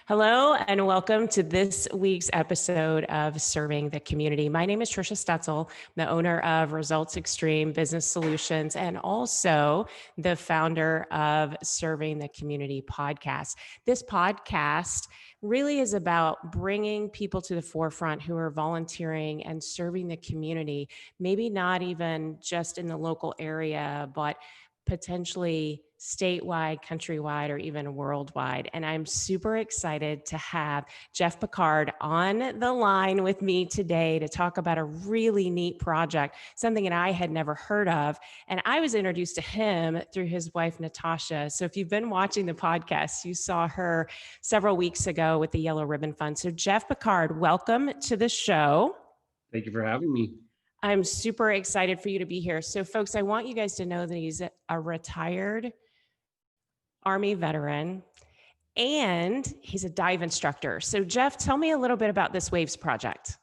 Hello, and welcome to this week's episode of Serving the Community. My name is Trisha Stetzel, I'm the owner of ResultsXtreme Business Solutions, and also the founder of Serving the Community podcast. This podcast really is about bringing people to the forefront who are volunteering and serving the community, maybe not even just in the local area, but potentially statewide, countrywide, or even worldwide. And I'm super excited to have Jeff Pickard on the line with me today to talk about a really neat project, something that I had never heard of. And I was introduced to him through his wife, Natasha. So if you've been watching the podcast, you saw her several weeks ago with the Yellow Ribbon Fund. So Jeff Pickard, welcome to the show. Thank you for having me. I'm super excited for you to be here. So folks, I want you guys to know that he's a retired Army veteran and he's a dive instructor. So Jeff, tell me a little bit about this WAVES project.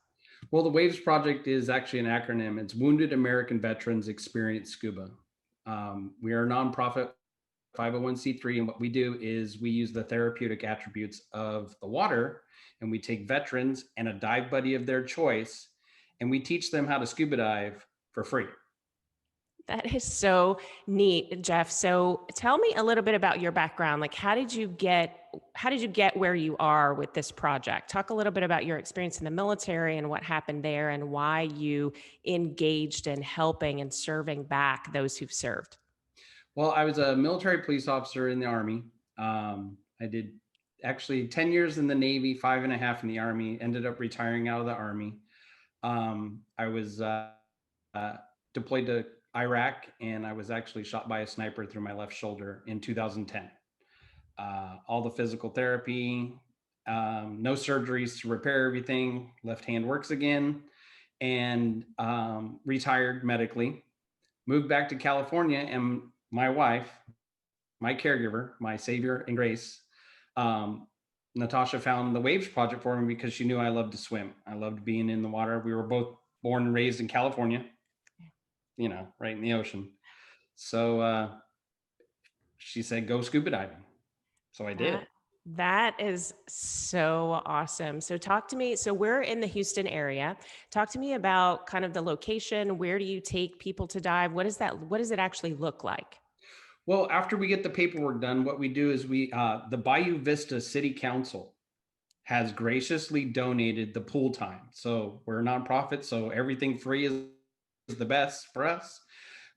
Well, the WAVES project is actually an acronym. It's Wounded American Veterans Experience Scuba. We are a nonprofit 501c3, and what we do is we use the therapeutic attributes of the water, and we take veterans and a dive buddy of their choice, and we teach them how to scuba dive for free. That is so neat, Jeff. So tell me a little bit about your background. Like, how did you get where you are with this project? Talk a little bit about your experience in the military and what happened there and why you engaged in helping and serving back those who've served. Well, I was a military police officer in the Army. I did actually 10 years in the Navy, 5.5 in the Army, ended up retiring out of the Army. I was deployed to Iraq, and I was actually shot by a sniper through my left shoulder in 2010. All the physical therapy, no surgeries to repair everything, left hand works again, and retired medically. Moved back to California, and my wife, my caregiver, my savior and grace, Natasha, found the WAVES project for me because she knew I loved to swim. I loved being in the water. We were both born and raised in California, right in the ocean. So she said, go scuba diving. So I did. That is so awesome. So talk to me. So we're in the Houston area. Talk to me about kind of the location. Where do you take people to dive? What does it actually look like? Well, after we get the paperwork done, what we do is the Bayou Vista City Council has graciously donated the pool time. So we're a nonprofit, so everything free is the best for us.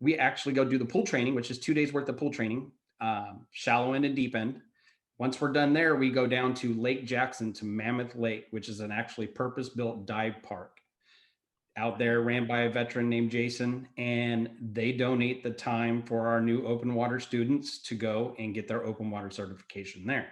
We actually go do the pool training, which is 2 days worth of pool training, shallow end and deep end. Once we're done there, we go down to Lake Jackson, to Mammoth Lake, which is an actually purpose-built dive park out there, ran by a veteran named Jason, and they donate the time for our new open water students to go and get their open water certification there.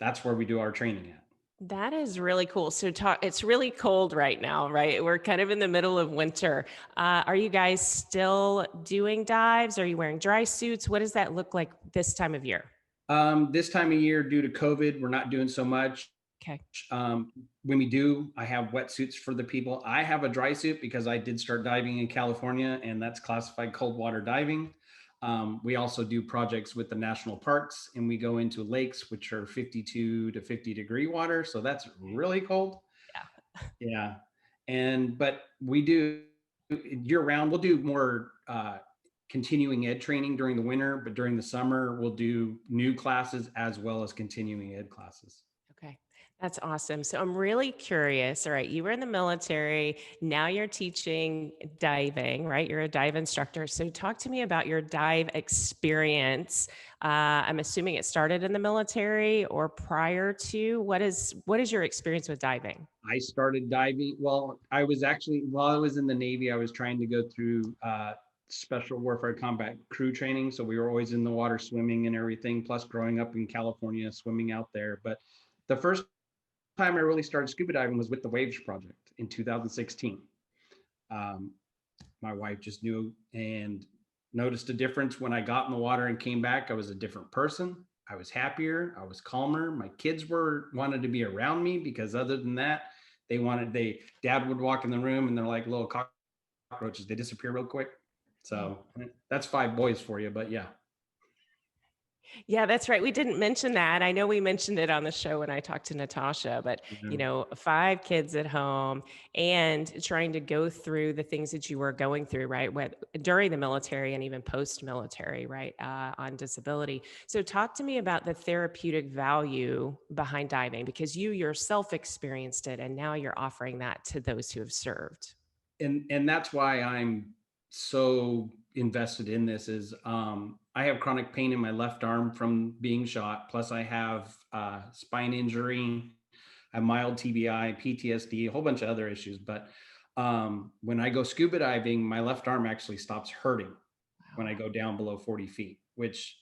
That's where we do our training at. That is really cool. So it's really cold right now, right? We're kind of in the middle of winter. Are you guys still doing dives? Are you wearing dry suits? What does that look like this time of year? This time of year, due to COVID, we're not doing so much. Okay. When we do, I have wetsuits for the people. I have a dry suit because I did start diving in California, and that's classified cold water diving. We also do projects with the national parks, and we go into lakes, which are 52 to 50 degree water. So that's really cold. Yeah. But we do year round. We'll do more continuing ed training during the winter, but during the summer, we'll do new classes as well as continuing ed classes. Okay. That's awesome. So I'm really curious. All right. You were in the military. Now you're teaching diving, right? You're a dive instructor. So talk to me about your dive experience. I'm assuming it started in the military or prior to. What is your experience with diving? I started diving. Well, while I was in the Navy, I was trying to go through special warfare combat crew training. So we were always in the water swimming and everything, plus growing up in California, swimming out there. But the first time I really started scuba diving was with the WAVES project in 2016. My wife just knew and noticed a difference when I got in the water and came back. I was a different person. I was happier. I was calmer. My kids wanted to be around me because other than that, dad would walk in the room and they're like little cockroaches. They disappear real quick. So that's 5 boys for you, but yeah. Yeah, that's right. We didn't mention that. I know we mentioned it on the show when I talked to Natasha, but Yeah. 5 kids at home and trying to go through the things that you were going through, right? During the military and even post-military, right? On disability. So talk to me about the therapeutic value behind diving because you yourself experienced it and now you're offering that to those who have served. And that's why I'm so invested in this is I have chronic pain in my left arm from being shot, plus I have spine injury, I have mild TBI, PTSD, a whole bunch of other issues. But when I go scuba diving, my left arm actually stops hurting when I Wow. go down below 40 feet, which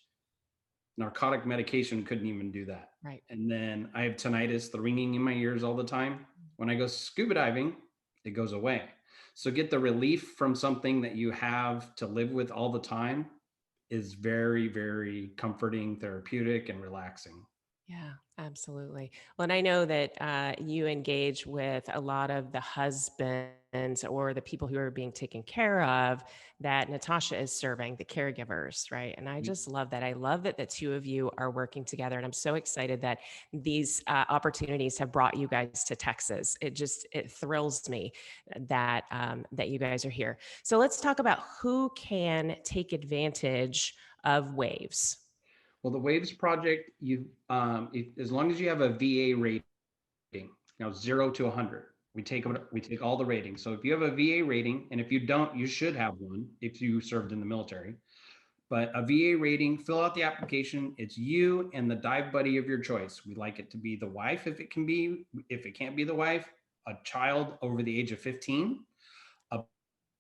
narcotic medication couldn't even do that. Right. And then I have tinnitus, the ringing in my ears all the time. When I go scuba diving, it goes away. So get the relief from something that you have to live with all the time is very, very comforting, therapeutic, and relaxing. Yeah, absolutely. Well, and I know that you engage with a lot of the husbands or the people who are being taken care of that Natasha is serving, the caregivers, right? And I just love that. I love that the two of you are working together. And I'm so excited that these opportunities have brought you guys to Texas. It thrills me that you guys are here. So let's talk about who can take advantage of waves. Well, the Waves Project, as long as you have a VA rating, now 0 to 100, we take all the ratings. So if you have a VA rating, and if you don't, you should have one if you served in the military. But a VA rating, fill out the application. It's you and the dive buddy of your choice. We like it to be the wife if it can be. If it can't be the wife, a child over the age of 15, a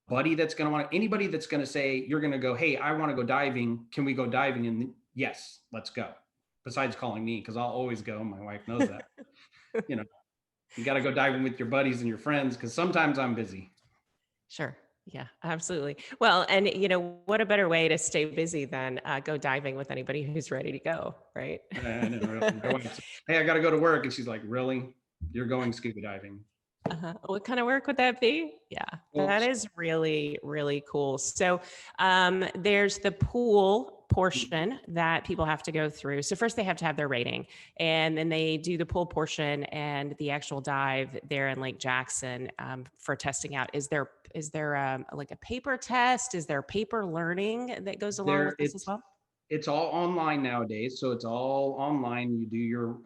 buddy that's going to want to, anybody that's going to say, you're going to go, hey, I want to go diving. Can we go diving? And yes, let's go. Besides calling me, because I'll always go. My wife knows that. You know, you got to go diving with your buddies and your friends because sometimes I'm busy. Sure. Yeah, absolutely. Well, and what a better way to stay busy than go diving with anybody who's ready to go, right? I know. Really. My wife said, hey, I got to go to work. And she's like, really? You're going scuba diving? What kind of work would that be? Yeah, Well, that is really, really cool. So there's the pool portion that people have to go through. So first they have to have their rating and then they do the pool portion and the actual dive there in Lake Jackson for testing out. Is there like a paper test? Is there paper learning that goes along there with this as well? it's all online nowadays, so it's all online. You do your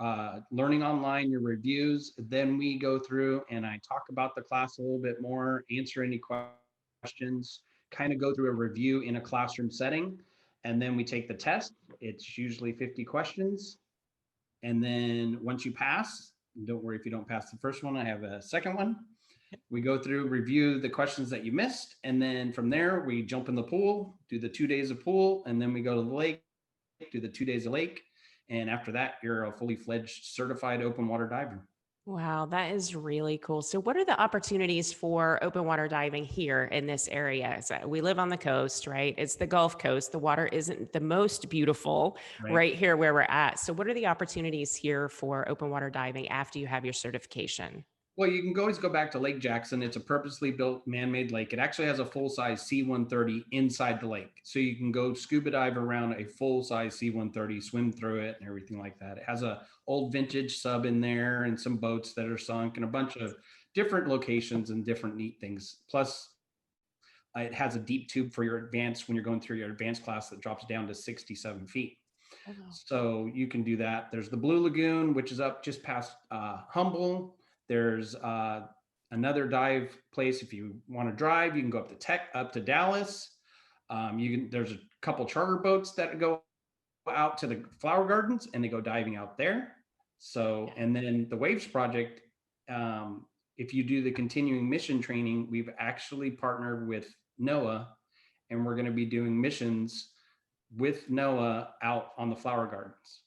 learning online, your reviews, then we go through and I talk about the class a little bit more, answer any questions, kind of go through a review in a classroom setting, and then we take the test. It's usually 50 questions, and then once you pass, don't worry if you don't pass the first one, I have a second one. We go through, review the questions that you missed, and then from there we jump in the pool, do the 2 days of pool, and then we go to the lake, do the 2 days of lake, and after that you're a fully fledged certified open water diver. Wow, that is really cool. So, what are the opportunities for open water diving here in this area? So we live on the coast, right? It's the Gulf Coast. The water isn't the most beautiful Right. right here where we're at. So, what are the opportunities here for open water diving after you have your certification? Well, you can always go back to Lake Jackson. It's a purposely built man-made lake. It actually has a full-size C-130 inside the lake. So you can go scuba dive around a full-size C-130, swim through it and everything like that. It has a old vintage sub in there and some boats that are sunk and a bunch of different locations and different neat things. Plus, it has a deep tube for your advanced when you're going through your advanced class that drops down to 67 feet. Oh, wow. So you can do that. There's the Blue Lagoon, which is up just past Humble. There's another dive place. If you want to drive, you can go up to Dallas. There's a couple charter boats that go out to the flower gardens and they go diving out there. So, and then the Waves Project, if you do the continuing mission training, we've actually partnered with NOAA and we're going to be doing missions with NOAA out on the flower gardens.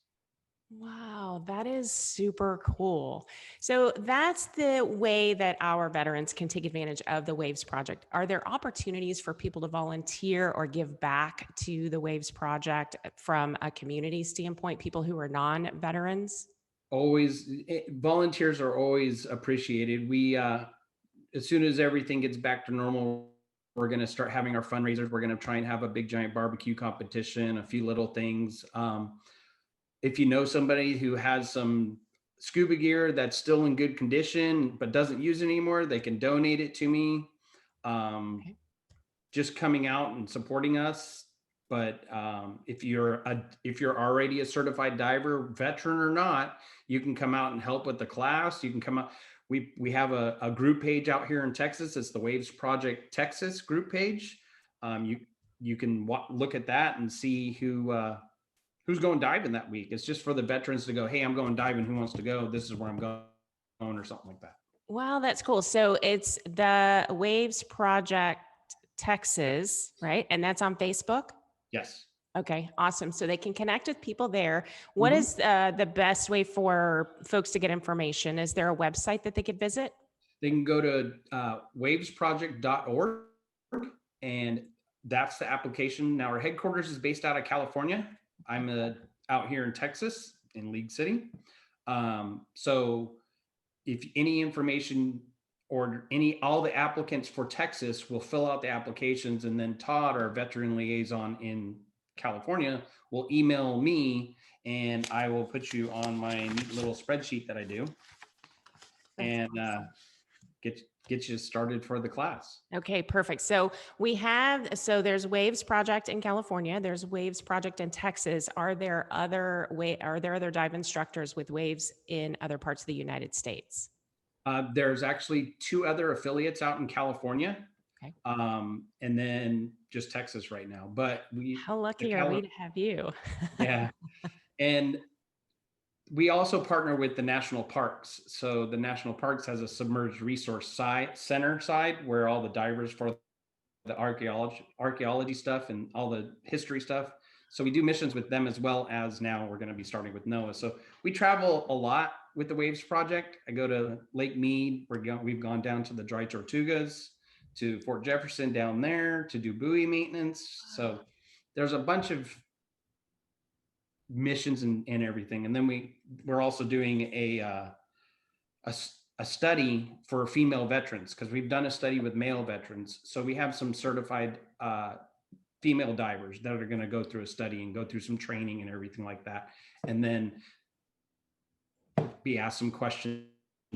Wow, that is super cool. So that's the way that our veterans can take advantage of the Waves Project. Are there opportunities for people to volunteer or give back to the Waves Project from a community standpoint, people who are non-veterans? Volunteers are always appreciated. We as soon as everything gets back to normal, we're going to start having our fundraisers. We're going to try and have a big giant barbecue competition, a few little things. If you know somebody who has some scuba gear that's still in good condition but doesn't use it anymore, they can donate it to me. Okay. Just coming out and supporting us. But if you're already a certified diver, veteran or not, you can come out and help with the class. You can come out. We have a group page out here in Texas. It's the Waves Project Texas group page. You can look at that and see who's going diving that week. It's just for the veterans to go, hey, I'm going diving. Who wants to go? This is where I'm going, or something like that. Wow, that's cool. So it's the Waves Project Texas, right? And that's on Facebook? Yes. Okay, awesome. So they can connect with people there. What Mhm. is the best way for folks to get information? Is there a website that they could visit? They can go to wavesproject.org, and that's the application. Now, our headquarters is based out of California. I'm out here in Texas, in League City. So if any information or all the applicants for Texas will fill out the applications, and then Todd, our veteran liaison in California, will email me, and I will put you on my neat little spreadsheet that I do, That's and awesome. get you started for the class. Okay, perfect. So there's Waves Project in California. There's Waves Project in Texas. Are there other dive instructors with Waves in other parts of the United States? There's actually 2 other affiliates out in California, Okay. and then just Texas right now. But How lucky are we to have you? yeah, and we also partner with the national parks. So the national parks has a submerged resource center side where all the divers for the archaeology stuff and all the history stuff. So we do missions with them, as well as now we're going to be starting with NOAA. So we travel a lot with the Waves Project. I go to Lake Mead. We've gone down to the Dry Tortugas, to Fort Jefferson down there to do buoy maintenance. So there's a bunch of missions and everything. And then we're also doing a study for female veterans, because we've done a study with male veterans. So we have some certified female divers that are going to go through a study and go through some training and everything like that, and then be asked some questions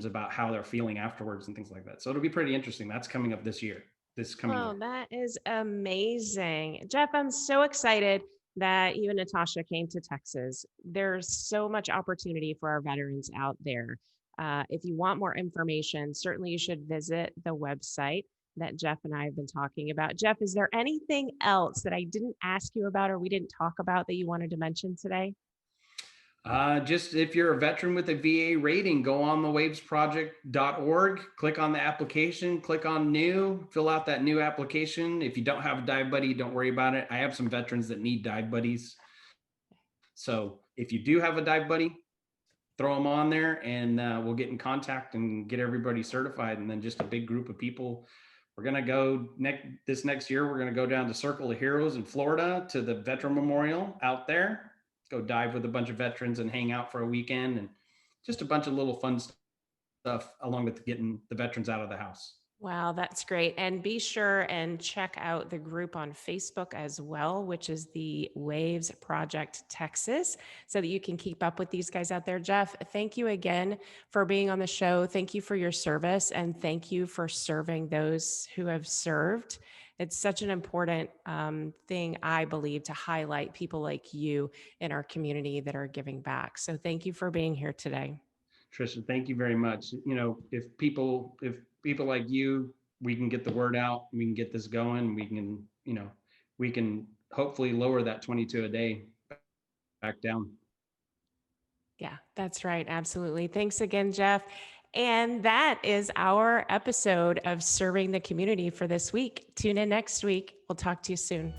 about how they're feeling afterwards and things like that. So it'll be pretty interesting. That's coming up this coming Oh, year. that is amazing. Jeff, I'm so excited that you and Natasha came to Texas. There's so much opportunity for our veterans out there. If you want more information, certainly you should visit the website that Jeff and I have been talking about. Jeff, is there anything else that I didn't ask you about or we didn't talk about that you wanted to mention today? Just if you're a veteran with a VA rating, go on the wavesproject.org, click on the application, click on new, fill out that new application. If you don't have a dive buddy, don't worry about it. I have some veterans that need dive buddies. So if you do have a dive buddy, throw them on there, and we'll get in contact and get everybody certified. And then just a big group of people. We're going to go this next year. We're going to go down to Circle of Heroes in Florida to the Veteran Memorial out there. Go dive with a bunch of veterans and hang out for a weekend, and just a bunch of little fun stuff along with getting the veterans out of the house. Wow, that's great. And be sure and check out the group on Facebook as well, which is the Waves Project Texas, so that you can keep up with these guys out there. Jeff, thank you again for being on the show. Thank you for your service, and thank you for serving those who have served. It's such an important thing, I believe, to highlight people like you in our community that are giving back. So thank you for being here today. Trisha, thank you very much. If people like you, we can get the word out, we can get this going, we can hopefully lower that 22 a day back down. Yeah, that's right. Absolutely. Thanks again, Jeff. And that is our episode of Serving the Community for this week. Tune in next week. We'll talk to you soon.